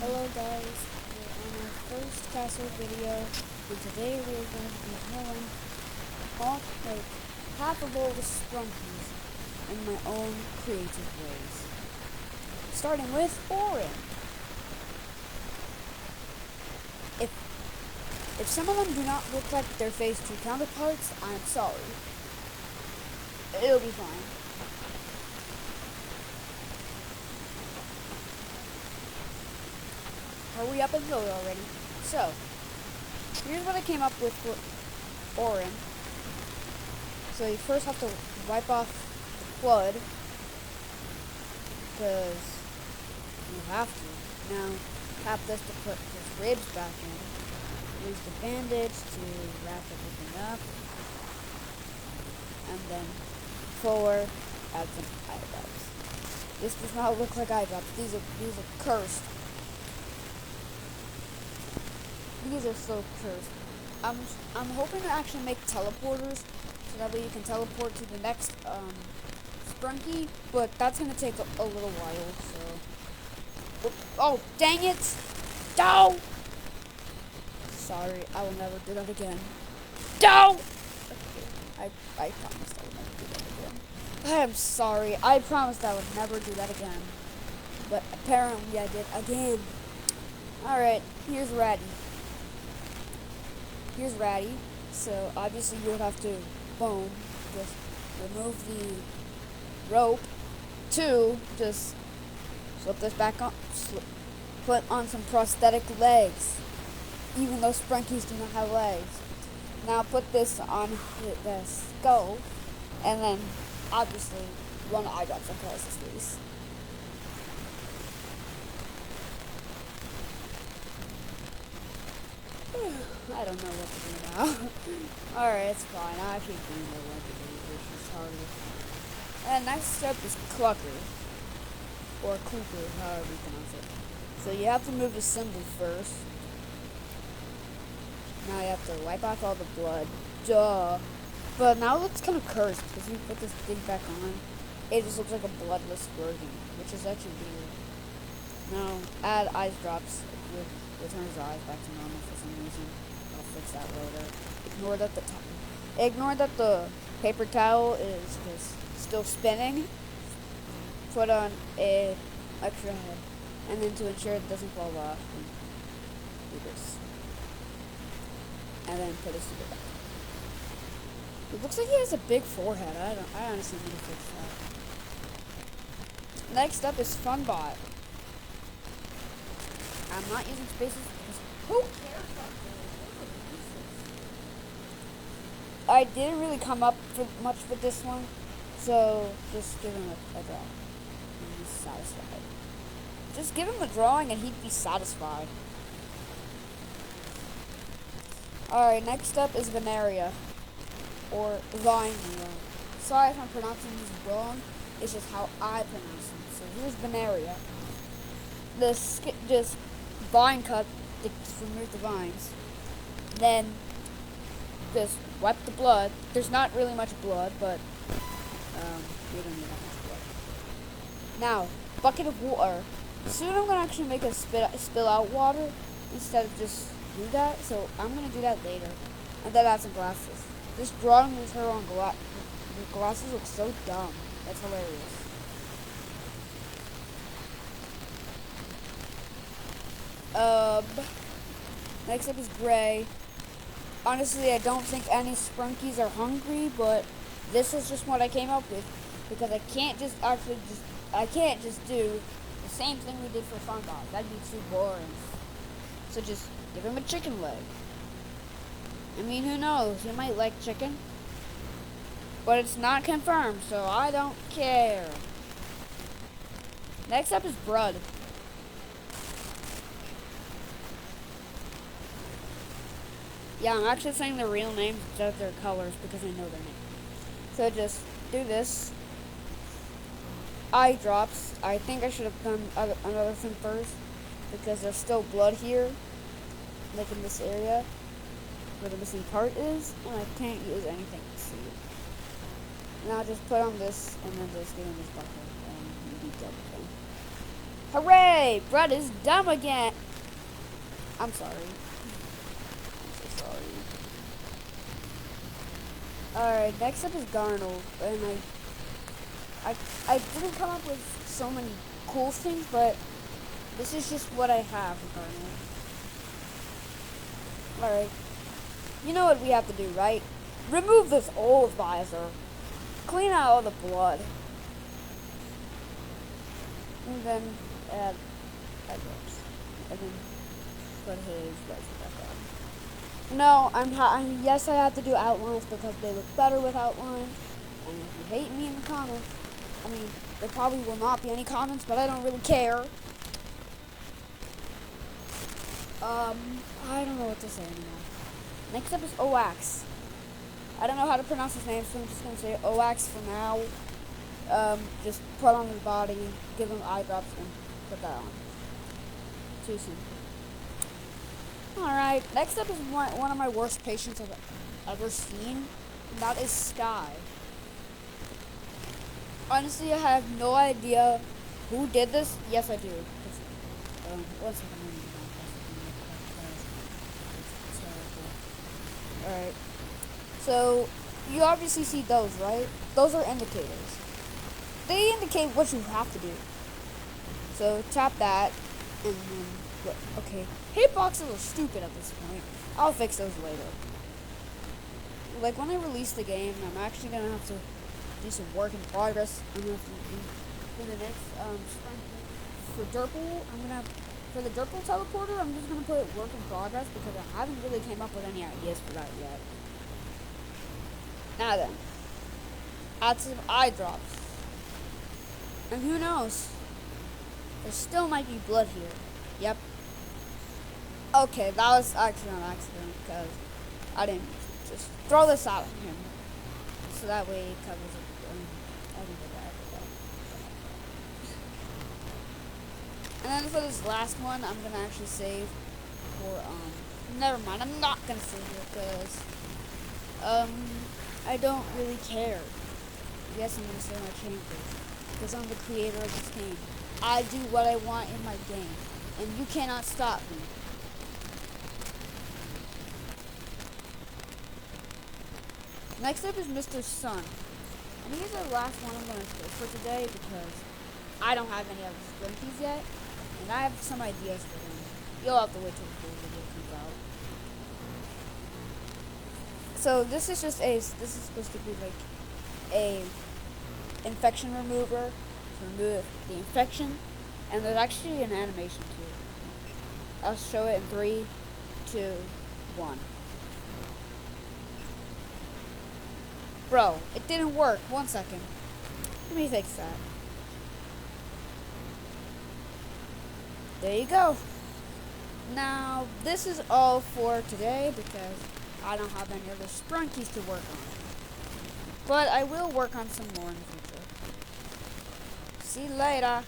Hello guys, we're on our first castle video, and today we are going to be killing half of all the Sprunkies in my own creative ways. Starting with Orin. If some of them do not look like their phase 2 counterparts, I'm sorry. It'll be fine. Hurry up and vote already. So, here's what I came up with for Orin. So you first have to wipe off the blood, because you have to. Now, tap this to put his ribs back in. Use the bandage to wrap everything up. And then forward, add some eye drops. This does not look like eye drops. These are cursed. These are so cursed. I'm hoping to actually make teleporters so that way you can teleport to the next Sprunkie, but that's gonna take a little while. So, oh dang it! No! Sorry, I will never do that again. No! I promised I would never do that again. I am sorry. I promised I would never do that again, but apparently I did again. All right, here's Ratty. So obviously you would have to, boom, just remove the rope. Two, just slip this back on, put on some prosthetic legs, even though Sprunkies do not have legs. Now put this on the skull, and then obviously run eye drops across his face. I don't know what to do now. Alright, it's fine. I keep doing the legendary, which is harder. And next step is Clucker. Or Cooper, however you pronounce it. So you have to move the symbol first. Now you have to wipe off all the blood. Duh. But now it looks kind of cursed, because you put this thing back on. It just looks like a bloodless version, which is actually weird. Now, add eyes drops. Return his eyes back to normal for some reason. I'll fix that later. Ignore that the paper towel is just still spinning. Put on a extra head, and then to ensure it doesn't fall off, do this, and then put his super back. It looks like he has a big forehead. I honestly need to fix that. Next up is Funbot. I'm not using spaces because who cares about this? I didn't really come up for much with this one, so just give him a draw. And he's satisfied. Just give him a drawing and he'd be satisfied. Alright, next up is Veneria. Or Vineria. Sorry if I'm pronouncing these wrong. It's just how I pronounce them. So here's Veneria. Just vine cut to remove the vines. Then just wipe the blood. There's not really much blood, but we don't need that much blood. Now, bucket of water. Soon I'm gonna actually make a spill out water instead of just do that. So I'm gonna do that later, and then add some glasses. This drawing with her on glasses looks so dumb. That's hilarious. Next up is Gray. Honestly, I don't think any Sprunkies are hungry, but this is just what I came up with, because I can't just do the same thing we did for Funbot. That'd be too boring. So just give him a chicken leg. I mean, who knows? He might like chicken, but it's not confirmed, so I don't care. Next up is Brud. Yeah, I'm actually saying their real names instead of their colors because I know their name. So just do this. Eye drops. I think I should have done another thing first because there's still blood here, like in this area where the missing part is, and I can't use anything to see it. Now just put on this and then just get in this bucket and you be dead again. Hooray! Brett is dumb again. I'm sorry. I'm so sorry. Alright, next up is Garnold. And I didn't come up with so many cool things, but this is just what I have with Garnold. Alright. You know what we have to do, right? Remove this old visor. Clean out all the blood. And then add eyebrows. And then put his visor back on. No, yes, I have to do outlines because they look better with outlines. And if you hate me in the comments, I mean, there probably will not be any comments, but I don't really care. I don't know what to say anymore. Next up is Oax. I don't know how to pronounce his name, so I'm just going to say Oax for now. Just put on his body, give him eye drops, and put that on. Too simple. Alright, next up is one of my worst patients I've ever seen, and that is Sky. Honestly, I have no idea who did this. Yes, I do. One second. Alright. So, you obviously see those, right? Those are indicators. They indicate what you have to do. So, tap that, and then, okay. Hitboxes are stupid at this point. I'll fix those later. Like, when I release the game, I'm actually going to have to do some work in progress. I'm going to have to do, for the next, for Derple, for the Derple teleporter, I'm just going to put work in progress because I haven't really came up with any ideas for that yet. Now then, add some eye drops. And who knows? There still might be blood here. Yep. Okay, that was actually an accident because I didn't just throw this out at him. So that way it covers it. And then for this last one, I'm gonna actually save for never mind, I'm not gonna save it because I don't really care. Yes, I'm gonna save my chambers because I'm the creator of this game. I do what I want in my game, and you cannot stop me. Next up is Mr. Sun. And he's the last one I'm gonna do for today because I don't have any of the Sprunkies yet. And I have some ideas for them. You'll have to wait till the full video comes out. So this is supposed to be like a infection remover to remove the infection. And there's actually an animation too. I'll show it in 3, 2, 1. Bro, it didn't work. 1 second. Let me fix that. There you go. Now, this is all for today because I don't have any other Sprunkies to work on. But I will work on some more in the future. See you later.